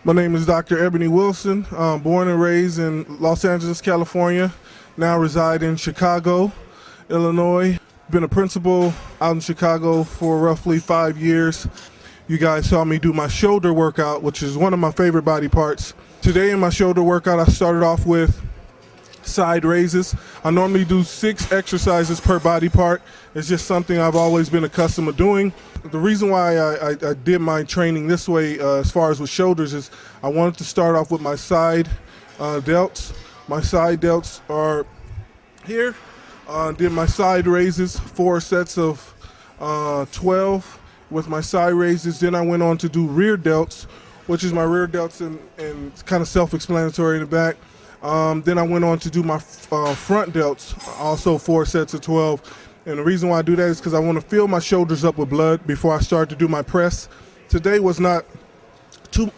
My name is Dr. Eboni Wilson, born and raised in Los Angeles, California. Now reside in Chicago, Illinois. Been a principal out in Chicago for roughly 5 years. You guys saw me do my shoulder workout, which is one of my favorite body parts. Today in my shoulder workout, I started off with side raises. I normally do 6 exercises per body part. It's just something I've always been accustomed to doing. The reason why I did my training this way as far as with shoulders is I wanted to start off with my side delts. My side delts are here. Did my side raises, 4 sets of 12 with my side raises. Then I went on to do rear delts, which is my rear delts and it's kind of self-explanatory in the back. Then I went on to do my front delts, also 4 sets of 12. And the reason why I do that is because I want to fill my shoulders up with blood before I start to do my press. Today was not too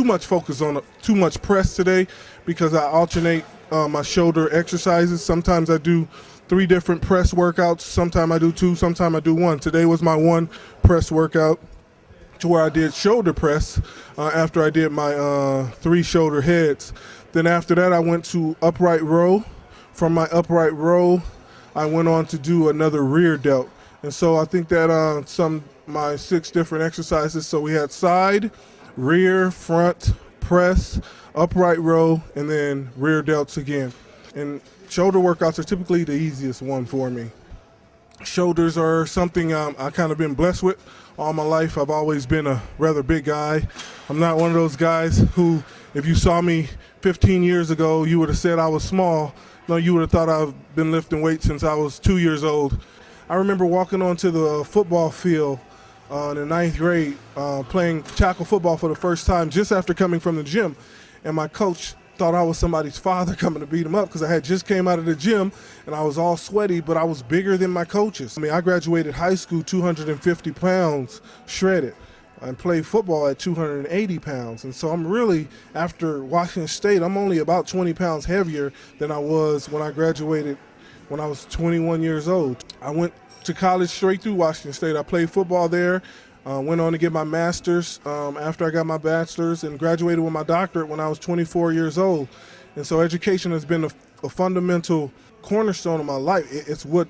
much focus on too much press today, because I alternate my shoulder exercises. Sometimes I do 3 different press workouts. Sometimes I do 2, sometimes I do 1. Today was my 1 press workout, to where I did shoulder press after I did my 3 shoulder heads. Then after that, I went to upright row. From my upright row, I went on to do another rear delt. And so I think that my 6 different exercises. So we had side, rear, front, press, upright row, and then rear delts again. And shoulder workouts are typically the easiest one for me. Shoulders are something I kind of been blessed with all my life. I've always been a rather big guy. I'm not one of those guys who, if you saw me 15 years ago, you would have said I was small. No, you would have thought I've been lifting weights since I was 2 years old. I remember walking onto the football field in the 9th grade, playing tackle football for the first time just after coming from the gym. And my coach thought I was somebody's father coming to beat him up, because I had just came out of the gym and I was all sweaty, but I was bigger than my coaches. I mean, I graduated high school 250 pounds shredded and played football at 280 pounds. And so I'm really, after Washington State, I'm only about 20 pounds heavier than I was when I graduated when I was 21 years old. I went to college straight through Washington State. I played football there. Went on to get my master's after I got my bachelor's, and graduated with my doctorate when I was 24 years old. And so education has been a fundamental cornerstone of my life. It's what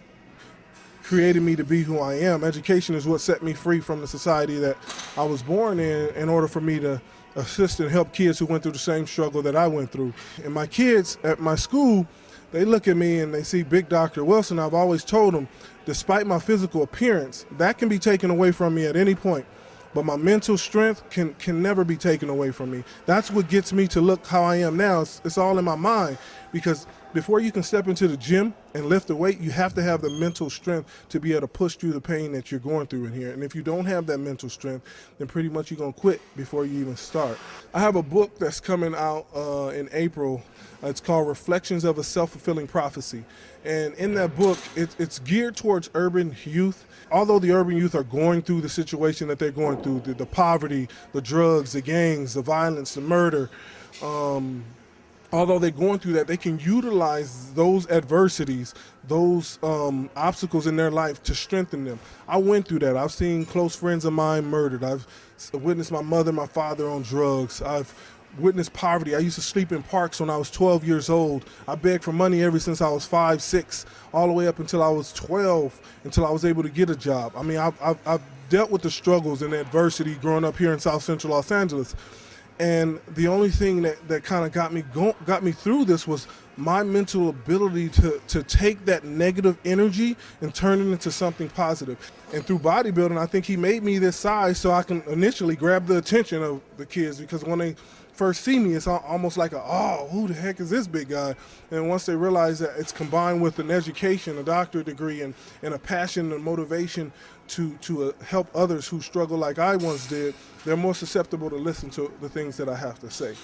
created me to be who I am. Education is what set me free from the society that I was born in order for me to assist and help kids who went through the same struggle that I went through. And my kids at my school, they look at me and they see Big Dr. Wilson. I've always told them, despite my physical appearance, that can be taken away from me at any point. But my mental strength can never be taken away from me. That's what gets me to look how I am now. It's all in my mind, because before you can step into the gym and lift a weight, you have to have the mental strength to be able to push through the pain that you're going through in here. And if you don't have that mental strength, then pretty much you're going to quit before you even start. I have a book that's coming out in April. It's called Reflections of a Self-Fulfilling Prophecy. And in that book, it's geared towards urban youth. Although the urban youth are going through the situation that they're going through, the poverty, the drugs, the gangs, the violence, the murder, although they're going through that, they can utilize those adversities, those obstacles in their life to strengthen them. I went through that. I've seen close friends of mine murdered. I've witnessed my mother and my father on drugs. I've witnessed poverty. I used to sleep in parks when I was 12 years old. I begged for money ever since I was 5, 6, all the way up until I was 12, until I was able to get a job. I mean, I've dealt with the struggles and the adversity growing up here in South Central Los Angeles. And the only thing that kind of got me through this was my mental ability to take that negative energy and turn it into something positive. And through bodybuilding, I think he made me this size so I can initially grab the attention of the kids, because when they first see me, it's almost like oh, who the heck is this big guy? And once they realize that it's combined with an education, a doctorate degree, and a passion and motivation to help others who struggle like I once did, they're more susceptible to listen to the things that I have to say.